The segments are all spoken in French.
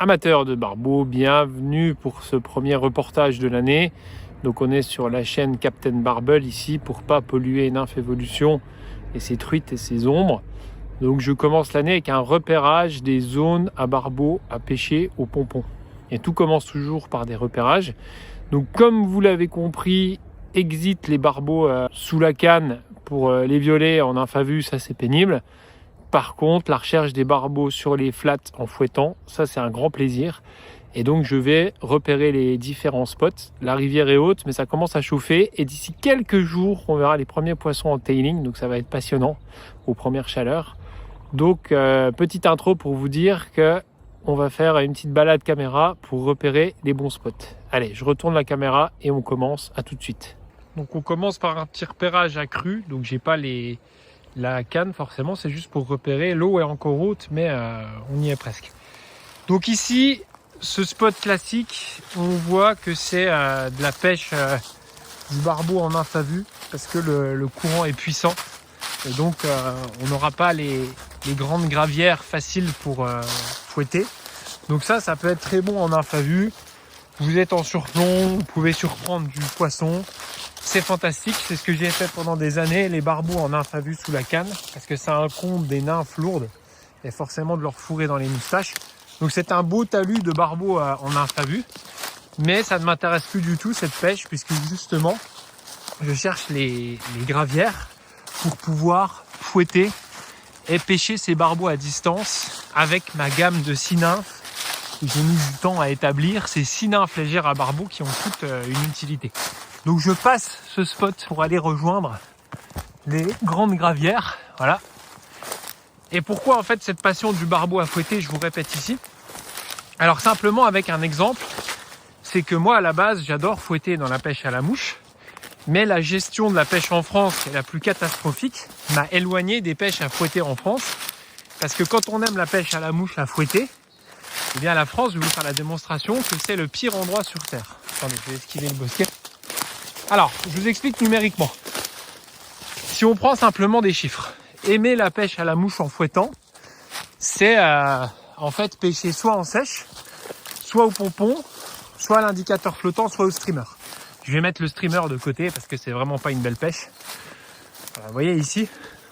Amateurs de barbeaux, bienvenue pour ce premier reportage de l'année. Donc on est sur la chaîne Captain Barbel ici pour pas polluer Nymphe Evolution et ses truites et ses ombres. Donc je commence l'année avec un repérage des zones à barbeaux à pêcher au pompon. Et tout commence toujours par des repérages. Donc comme vous l'avez compris, exit les barbeaux sous la canne pour les violets en nymphe à vue, ça c'est pénible. Par contre, la recherche des barbeaux sur les flats en fouettant, ça c'est un grand plaisir. Et donc je vais repérer les différents spots. La rivière est haute, mais ça commence à chauffer. Et d'ici quelques jours, on verra les premiers poissons en tailing. Donc ça va être passionnant aux premières chaleurs. Donc petite intro pour vous dire que on va faire une petite balade caméra pour repérer les bons spots. Allez, je retourne la caméra et on commence. À tout de suite. Donc on commence par un petit repérage à cru. Donc j'ai pas la canne forcément, c'est juste pour repérer. L'eau est encore haute, mais on y est presque. Donc ici, ce spot classique, on voit que c'est de la pêche du barbeau en nymphe à vue parce que le courant est puissant. Et donc on n'aura pas les grandes gravières faciles pour fouetter. Donc ça peut être très bon en nymphe à vue. Vous êtes en surplomb, vous pouvez surprendre du poisson. C'est fantastique, c'est ce que j'ai fait pendant des années, les barbeaux en nymphe à vue sous la canne, parce que ça incombe des nymphes lourdes et forcément de leur fourrer dans les moustaches. Donc c'est un beau talus de barbeaux en nymphe à vue, mais ça ne m'intéresse plus du tout cette pêche, puisque justement je cherche les gravières pour pouvoir fouetter et pêcher ces barbeaux à distance avec ma gamme de 6 nymphes. J'ai mis du temps à établir ces 6 nymphes légères à barbeaux qui ont toutes une utilité. Donc je passe ce spot pour aller rejoindre les grandes gravières, voilà. Et pourquoi en fait cette passion du barbeau à fouetter, je vous répète ici. Alors simplement avec un exemple, c'est que moi à la base j'adore fouetter dans la pêche à la mouche, mais la gestion de la pêche en France, qui est la plus catastrophique, m'a éloigné des pêches à fouetter en France, parce que quand on aime la pêche à la mouche à fouetter, eh bien la France, je vais vous faire la démonstration que c'est le pire endroit sur Terre. Attendez, je vais esquiver le bosquet. Alors, je vous explique numériquement. Si on prend simplement des chiffres, aimer la pêche à la mouche en fouettant, c'est en fait pêcher soit en sèche, soit au pompon, soit à l'indicateur flottant, soit au streamer. Je vais mettre le streamer de côté parce que c'est vraiment pas une belle pêche. Voilà, vous voyez ici,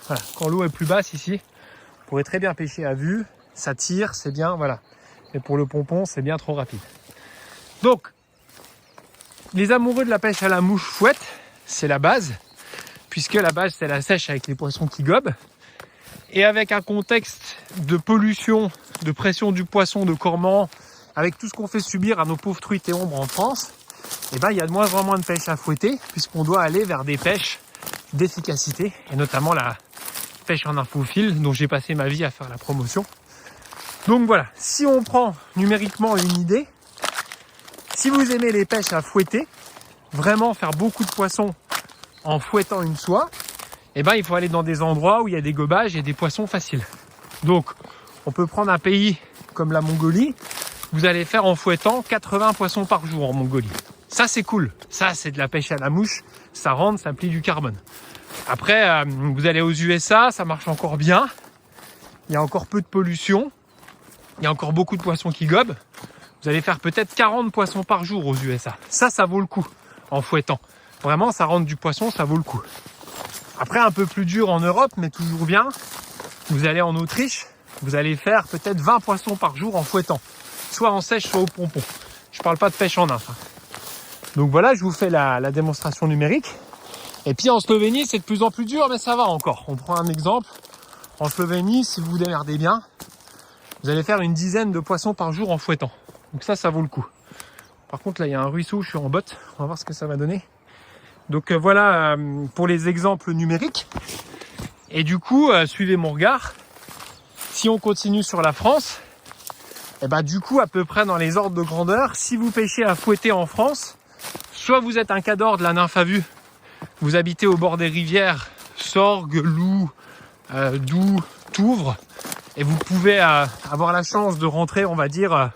voilà, quand l'eau est plus basse ici, vous pourrez très bien pêcher à vue, ça tire, c'est bien, voilà. Mais pour le pompon, c'est bien trop rapide. Donc, les amoureux de la pêche à la mouche fouette, c'est la base, puisque la base c'est la sèche avec les poissons qui gobent. Et avec un contexte de pollution, de pression du poisson, de cormorans, avec tout ce qu'on fait subir à nos pauvres truites et ombres en France, eh ben, il y a de moins en moins de pêche à fouetter, puisqu'on doit aller vers des pêches d'efficacité, et notamment la pêche en infophile, dont j'ai passé ma vie à faire la promotion. Donc voilà, si on prend numériquement une idée, si vous aimez les pêches à fouetter, vraiment faire beaucoup de poissons en fouettant une soie, eh ben, il faut aller dans des endroits où il y a des gobages et des poissons faciles. Donc, on peut prendre un pays comme la Mongolie, vous allez faire en fouettant 80 poissons par jour en Mongolie. Ça, c'est cool. Ça, c'est de la pêche à la mouche, ça rentre, ça plie du carbone. Après, vous allez aux USA, ça marche encore bien. Il y a encore peu de pollution. Il y a encore beaucoup de poissons qui gobent. Vous allez faire peut-être 40 poissons par jour aux USA. Ça vaut le coup en fouettant. Vraiment, ça rentre du poisson, ça vaut le coup. Après, un peu plus dur en Europe, mais toujours bien. Vous allez en Autriche, vous allez faire peut-être 20 poissons par jour en fouettant. Soit en sèche, soit au pompon. Je parle pas de pêche en nymphe. Donc voilà, je vous fais la démonstration numérique. Et puis en Slovénie, c'est de plus en plus dur, mais ça va encore. On prend un exemple. En Slovénie, si vous vous démerdez bien, vous allez faire une dizaine de poissons par jour en fouettant. Donc ça vaut le coup. Par contre, là, il y a un ruisseau, je suis en botte. On va voir ce que ça va donner. Donc voilà pour les exemples numériques. Et du coup, suivez mon regard. Si on continue sur la France, et ben du coup, à peu près dans les ordres de grandeur, si vous pêchez à fouetter en France, soit vous êtes un cador de la nymphe à vue, vous habitez au bord des rivières, Sorgues, Loups, Doubs, Touvre, et vous pouvez avoir la chance de rentrer, on va dire,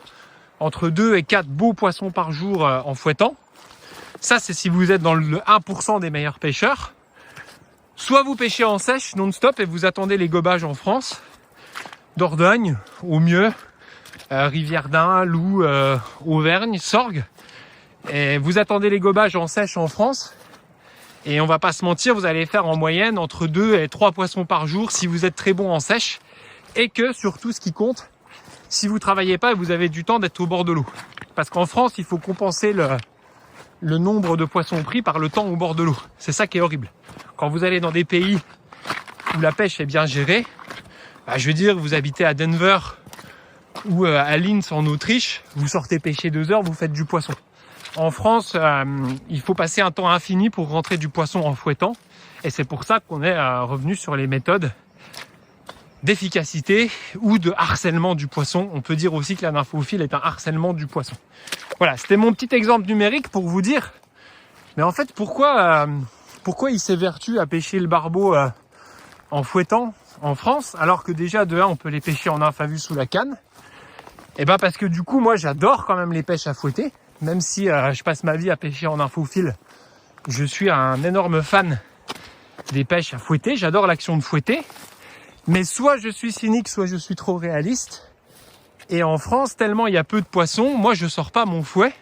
entre 2 et 4 beaux poissons par jour en fouettant. Ça, c'est si vous êtes dans le 1% des meilleurs pêcheurs. Soit vous pêchez en sèche non-stop et vous attendez les gobages en France, Dordogne au mieux, Rivière d'Ain, Loup, Auvergne, Sorgues. Et vous attendez les gobages en sèche en France. Et on va pas se mentir, vous allez faire en moyenne entre 2 et 3 poissons par jour si vous êtes très bon en sèche. Et que surtout ce qui compte, si vous travaillez pas et vous avez du temps d'être au bord de l'eau. Parce qu'en France, il faut compenser le nombre de poissons pris par le temps au bord de l'eau. C'est ça qui est horrible. Quand vous allez dans des pays où la pêche est bien gérée, bah, je veux dire, vous habitez à Denver ou à Linz en Autriche, vous sortez pêcher 2 heures, vous faites du poisson. En France, il faut passer un temps infini pour rentrer du poisson en fouettant. Et c'est pour ça qu'on est revenu sur les méthodes d'efficacité ou de harcèlement du poisson. On peut dire aussi que la nymphophile est un harcèlement du poisson. Voilà, c'était mon petit exemple numérique pour vous dire. Mais en fait, pourquoi il s'évertue à pêcher le barbeau en fouettant en France, alors que déjà de 1, on peut les pêcher en nymphe à vue sous la canne? Et ben parce que du coup, moi, j'adore quand même les pêches à fouetter. Même si je passe ma vie à pêcher en nymphophile, je suis un énorme fan des pêches à fouetter. J'adore l'action de fouetter. Mais soit je suis cynique, soit je suis trop réaliste. Et en France, tellement il y a peu de poissons, moi je sors pas mon fouet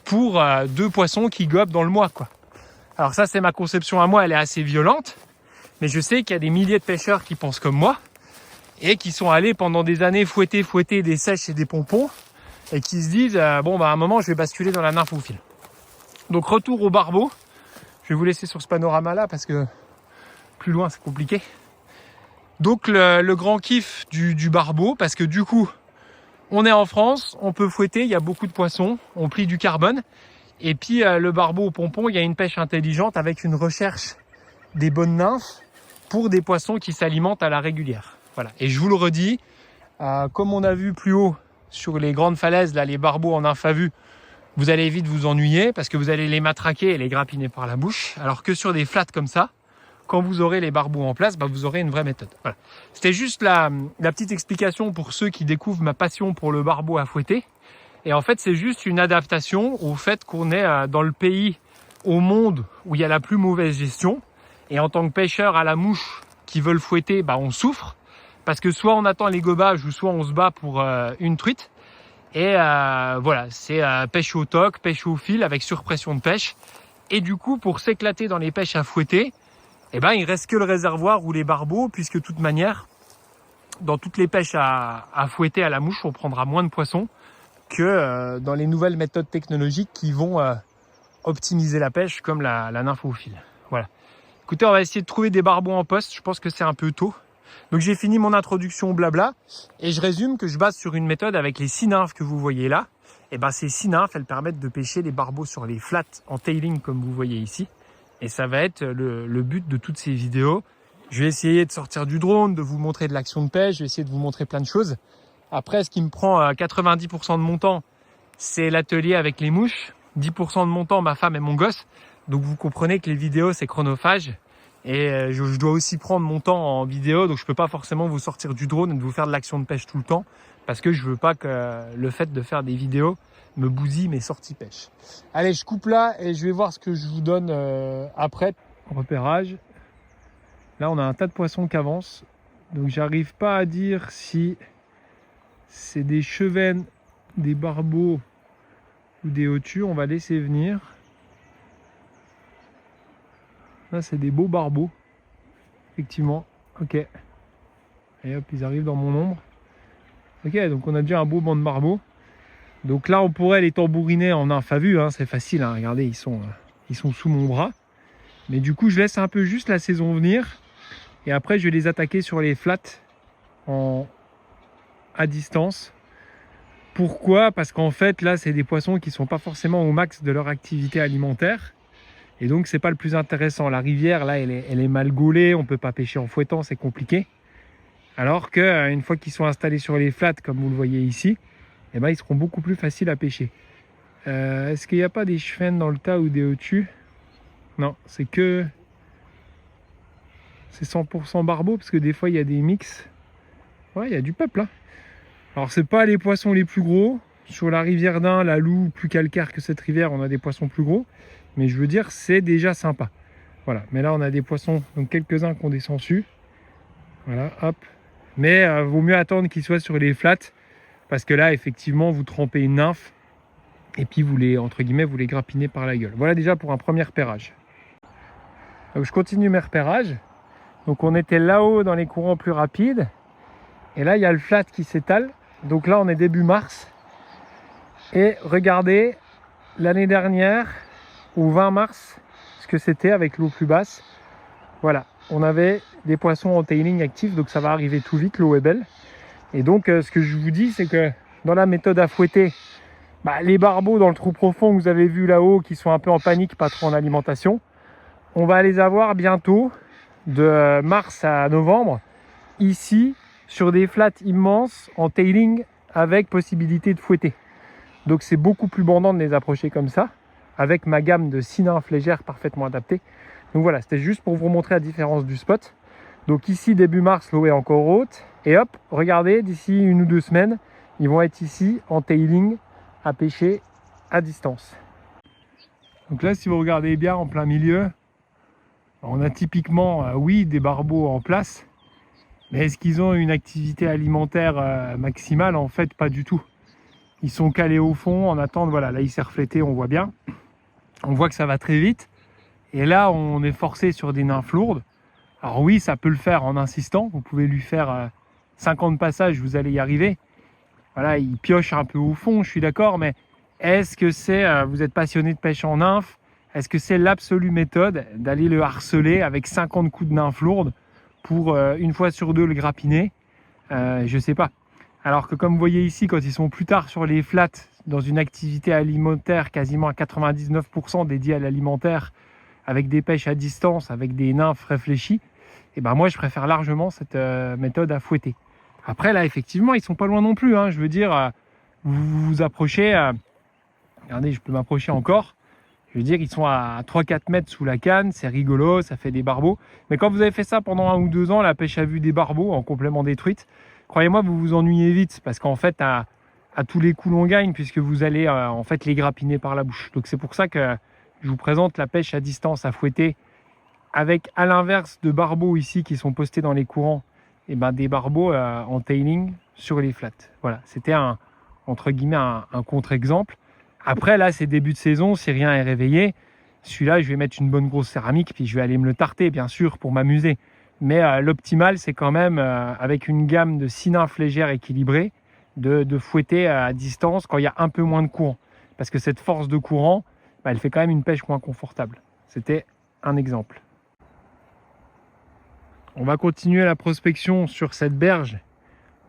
pour 2 poissons qui gobent dans le mois, quoi. Alors ça, c'est ma conception à moi, elle est assez violente. Mais je sais qu'il y a des milliers de pêcheurs qui pensent comme moi et qui sont allés pendant des années fouetter des sèches et des pompons et qui se disent bon bah à un moment je vais basculer dans la nymphophile. Donc retour au barbeau. Je vais vous laisser sur ce panorama là parce que plus loin c'est compliqué. Donc le grand kiff du barbeau, parce que du coup on est en France, on peut fouetter, il y a beaucoup de poissons, on plie du carbone. Et puis le barbeau au pompon, il y a une pêche intelligente avec une recherche des bonnes nymphes pour des poissons qui s'alimentent à la régulière. Voilà. Et je vous le redis, comme on a vu plus haut sur les grandes falaises, là, les barbeaux en nymphe à vue, vous allez vite vous ennuyer parce que vous allez les matraquer et les grappiner par la bouche. Alors que sur des flats comme ça, quand vous aurez les barbeaux en place, bah, vous aurez une vraie méthode. Voilà. C'était juste la petite explication pour ceux qui découvrent ma passion pour le barbeau à fouetter. Et en fait, c'est juste une adaptation au fait qu'on est dans le pays au monde où il y a la plus mauvaise gestion. Et en tant que pêcheur à la mouche qui veulent fouetter, bah, on souffre. Parce que soit on attend les gobages ou soit on se bat pour une truite. Et voilà, c'est pêche au toc, pêche au fil avec surpression de pêche. Et du coup, pour s'éclater dans les pêches à fouetter, eh ben, il reste que le réservoir ou les barbeaux, puisque de toute manière, dans toutes les pêches à fouetter à la mouche, on prendra moins de poissons que dans les nouvelles méthodes technologiques qui vont optimiser la pêche, comme la nymphophile. Voilà. Écoutez, on va essayer de trouver des barbeaux en poste. Je pense que c'est un peu tôt. Donc j'ai fini mon introduction au blabla et je résume que je base sur une méthode avec les 6 nymphes que vous voyez là. Et ben ces 6 nymphes, elles permettent de pêcher les barbeaux sur les flats en tailing comme vous voyez ici. Et ça va être le but de toutes ces vidéos. Je vais essayer de sortir du drone, de vous montrer de l'action de pêche, je vais essayer de vous montrer plein de choses. Après, ce qui me prend 90% de mon temps, c'est l'atelier avec les mouches. 10% de mon temps, ma femme et mon gosse. Donc vous comprenez que les vidéos, c'est chronophage. Et je dois aussi prendre mon temps en vidéo, donc je peux pas forcément vous sortir du drone et de vous faire de l'action de pêche tout le temps, parce que je veux pas que le fait de faire des vidéos me bousille mes sorties pêche. Allez, je coupe là et je vais voir ce que je vous donne après. Repérage. Là, on a un tas de poissons qui avancent, donc j'arrive pas à dire si c'est des chevennes, des barbeaux ou des hautures. On va laisser venir. Là, c'est des beaux barbeaux. Effectivement. Ok. Et hop, ils arrivent dans mon ombre. Ok, donc on a déjà un beau banc de barbeaux. Donc là, on pourrait les tambouriner en nymphe à vue. Hein, c'est facile. Hein, regardez, ils sont sous mon bras. Mais du coup, je laisse un peu juste la saison venir. Et après, je vais les attaquer sur les flats à distance. Pourquoi? Parce qu'en fait, là, c'est des poissons qui ne sont pas forcément au max de leur activité alimentaire. Et donc, c'est pas le plus intéressant. La rivière, là, elle est mal gaulée. On peut pas pêcher en fouettant, c'est compliqué. Alors qu'une fois qu'ils sont installés sur les flats, comme vous le voyez ici, eh ben, ils seront beaucoup plus faciles à pêcher. Est-ce qu'il n'y a pas des chevennes dans le tas ou des hautures? Non, c'est 100% barbeau, parce que des fois, il y a des mix. Ouais, il y a du peuple, hein. Alors, c'est pas les poissons les plus gros. Sur la rivière d'Ain, la Loue, plus calcaire que cette rivière, on a des poissons plus gros. Mais je veux dire, c'est déjà sympa. Voilà, mais là, on a des poissons, donc quelques-uns qui ont descendu. Voilà, hop. Mais vaut mieux attendre qu'ils soient sur les flats parce que là, effectivement, vous trempez une nymphe et puis vous les, entre guillemets, vous les grappinez par la gueule. Voilà déjà pour un premier repérage. Donc je continue mes repérages. Donc on était là-haut dans les courants plus rapides. Et là, il y a le flat qui s'étale. Donc là, on est début mars. Et regardez, l'année dernière, au 20 mars, ce que c'était avec l'eau plus basse. Voilà, on avait des poissons en tailing actifs, donc ça va arriver tout vite, l'eau est belle. Et donc, ce que je vous dis, c'est que dans la méthode à fouetter, les barbeaux dans le trou profond que vous avez vu là-haut, qui sont un peu en panique, pas trop en alimentation, on va les avoir bientôt, de mars à novembre, ici, sur des flats immenses, en tailing, avec possibilité de fouetter. Donc c'est beaucoup plus bandant de les approcher comme ça, avec ma gamme de 6 nymphes légères parfaitement adaptées. Donc voilà, c'était juste pour vous montrer la différence du spot. Donc ici, début mars, l'eau est encore haute. Et hop, regardez, d'ici 1 ou 2 semaines, ils vont être ici en tailing à pêcher à distance. Donc là, si vous regardez bien en plein milieu, on a typiquement, oui, des barbeaux en place. Mais est-ce qu'ils ont une activité alimentaire maximale? En fait, pas du tout. Ils sont calés au fond, en attente, voilà, là il s'est reflété, on voit bien. On voit que ça va très vite. Et là, on est forcé sur des nymphes lourdes. Alors oui, ça peut le faire en insistant. Vous pouvez lui faire 50 passages, vous allez y arriver. Voilà, il pioche un peu au fond, je suis d'accord, mais est-ce que c'est, vous êtes passionné de pêche en nymphe, est-ce que c'est l'absolue méthode d'aller le harceler avec 50 coups de nymphes lourdes pour une fois sur deux le grappiner? Je sais pas. Alors que comme vous voyez ici, quand ils sont plus tard sur les flats, dans une activité alimentaire quasiment à 99% dédiée à l'alimentaire, avec des pêches à distance, avec des nymphes réfléchies, et ben moi je préfère largement cette méthode à fouetter. Après là, effectivement, ils sont pas loin non plus, hein. Je veux dire, vous vous approchez, regardez, je peux m'approcher encore. Je veux dire, ils sont à 3-4 mètres sous la canne, c'est rigolo, ça fait des barbeaux. Mais quand vous avez fait ça pendant 1 ou 2 ans, la pêche à vue des barbeaux en complément des truites, croyez-moi, vous vous ennuyez vite parce qu'en fait, à tous les coups, on gagne puisque vous allez en fait les grappiner par la bouche. Donc c'est pour ça que je vous présente la pêche à distance à fouetter avec, à l'inverse de barbeaux ici qui sont postés dans les courants, et des barbeaux en tailing sur les flats. Voilà, c'était entre guillemets un contre-exemple. Après là, c'est début de saison, si rien est réveillé, celui-là, je vais mettre une bonne grosse céramique puis je vais aller me le tarter, bien sûr, pour m'amuser. Mais l'optimal, c'est quand même, avec une gamme de 6 nymphes légères équilibrées, de fouetter à distance quand il y a un peu moins de courant. Parce que cette force de courant, elle fait quand même une pêche moins confortable. C'était un exemple. On va continuer la prospection sur cette berge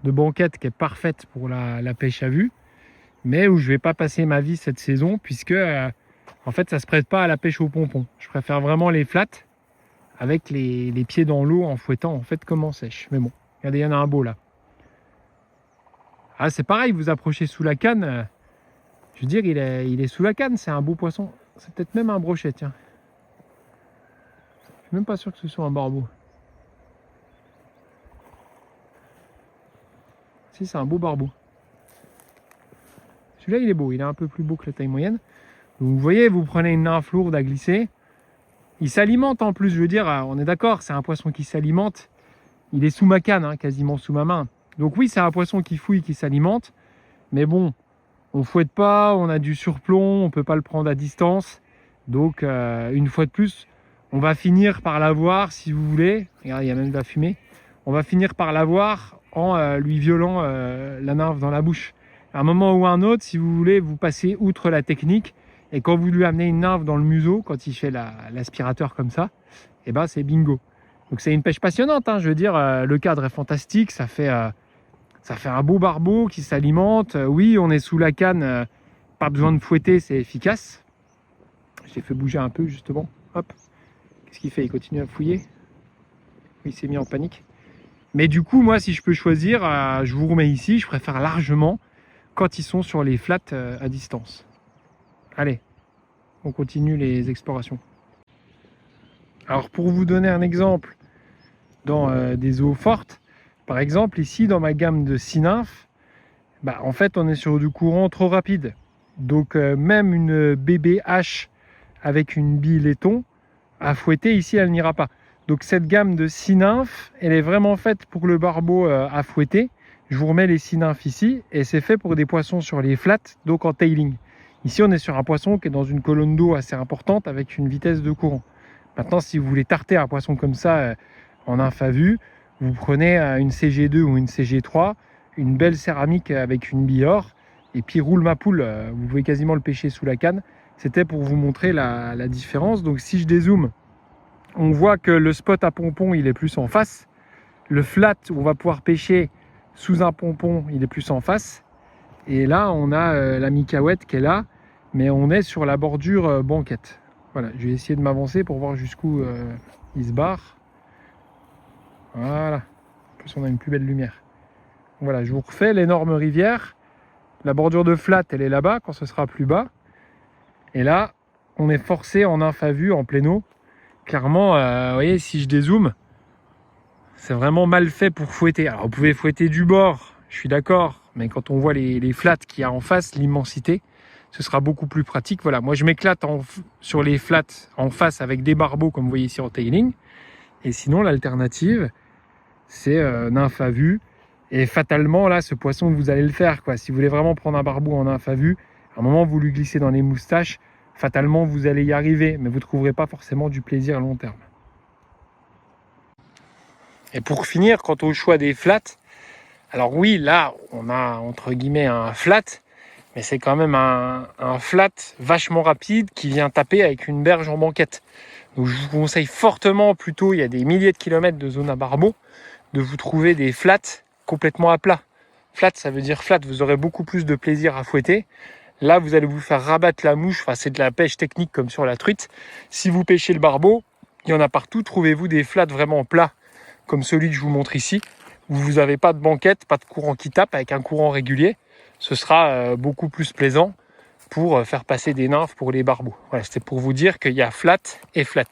de banquette qui est parfaite pour la pêche à vue, mais où je ne vais pas passer ma vie cette saison, puisque en fait, ça ne se prête pas à la pêche au pompon. Je préfère vraiment les flats, avec les pieds dans l'eau en fouettant en fait comme en sèche. Mais bon, regardez, il y en a un beau là. Ah, c'est pareil, vous approchez sous la canne, je veux dire, il est sous la canne, c'est un beau poisson. C'est peut-être même un brochet, tiens. Je suis même pas sûr que ce soit un barbeau. Si, c'est un beau barbeau. Celui-là, il est beau, il est un peu plus beau que la taille moyenne. Donc, vous voyez, vous prenez une nymphe lourde à glisser. Il s'alimente en plus, je veux dire, on est d'accord, c'est un poisson qui s'alimente. Il est sous ma canne, hein, quasiment sous ma main. Donc oui, c'est un poisson qui fouille, qui s'alimente. Mais bon, on ne fouette pas, on a du surplomb, on ne peut pas le prendre à distance. Donc, une fois de plus, on va finir par l'avoir, si vous voulez. Regardez, il y a même de la fumée. On va finir par l'avoir en lui violant la nymphe dans la bouche. À un moment ou à un autre, si vous voulez, vous passez outre la technique. Et quand vous lui amenez une nymphe dans le museau, quand il fait l'aspirateur comme ça, et c'est bingo. Donc c'est une pêche passionnante, hein, je veux dire, le cadre est fantastique, ça fait un beau barbeau qui s'alimente. Oui, on est sous la canne, pas besoin de fouetter, c'est efficace. Je l'ai fait bouger un peu justement. Hop. Qu'est-ce qu'il fait? Il continue à fouiller. Il s'est mis en panique. Mais du coup, moi, si je peux choisir, je vous remets ici, je préfère largement quand ils sont sur les flats à distance. Allez, on continue les explorations. Alors pour vous donner un exemple, dans des eaux fortes, par exemple ici dans ma gamme de 6 nymphes, en fait on est sur du courant trop rapide. Donc même une bébé hache avec une bille laiton à fouetter ici, elle n'ira pas. Donc cette gamme de 6 nymphes, elle est vraiment faite pour le barbeau à fouetter. Je vous remets les 6 nymphes ici et c'est fait pour des poissons sur les flats, donc en tailing. Ici, on est sur un poisson qui est dans une colonne d'eau assez importante avec une vitesse de courant. Maintenant, si vous voulez tarter un poisson comme ça en nymphe à vue, vous prenez une CG2 ou une CG3, une belle céramique avec une bille or, et puis roule ma poule, vous pouvez quasiment le pêcher sous la canne. C'était pour vous montrer la différence. Donc si je dézoome, on voit que le spot à pompon, il est plus en face. Le flat où on va pouvoir pêcher sous un pompon, il est plus en face. Et là, on a la micaouette qui est là, mais on est sur la bordure banquette. Voilà, je vais essayer de m'avancer pour voir jusqu'où il se barre. Voilà. En plus, on a une plus belle lumière. Voilà, je vous refais l'énorme rivière. La bordure de flat, elle est là-bas, quand ce sera plus bas. Et là, on est forcé en nymphe à vue, en plein eau. Clairement, vous voyez, si je dézoome, c'est vraiment mal fait pour fouetter. Alors, vous pouvez fouetter du bord, je suis d'accord. Mais quand on voit les flats qu'il y a en face, l'immensité, ce sera beaucoup plus pratique. Voilà, moi, je m'éclate sur les flats en face avec des barbeaux, comme vous voyez ici en tailing. Et sinon, l'alternative, c'est nymphe à vue. Et fatalement, là, ce poisson, vous allez le faire, quoi. Si vous voulez vraiment prendre un barbeau en nymphe à vue, à un moment, vous lui glissez dans les moustaches. Fatalement, vous allez y arriver, mais vous ne trouverez pas forcément du plaisir à long terme. Et pour finir, quant au choix des flats, alors oui, là, on a entre guillemets un flat, mais c'est quand même un flat vachement rapide qui vient taper avec une berge en banquette. Donc je vous conseille fortement, plutôt, il y a des milliers de kilomètres de zone à barbeau, de vous trouver des flats complètement à plat. Flat, ça veut dire flat, vous aurez beaucoup plus de plaisir à fouetter. Là, vous allez vous faire rabattre la mouche, enfin, c'est de la pêche technique comme sur la truite. Si vous pêchez le barbeau, il y en a partout, trouvez-vous des flats vraiment plats, comme celui que je vous montre ici, où vous n'avez pas de banquette, pas de courant qui tape, avec un courant régulier. Ce sera beaucoup plus plaisant pour faire passer des nymphes pour les barbeaux. Voilà, c'était pour vous dire qu'il y a flat et flat.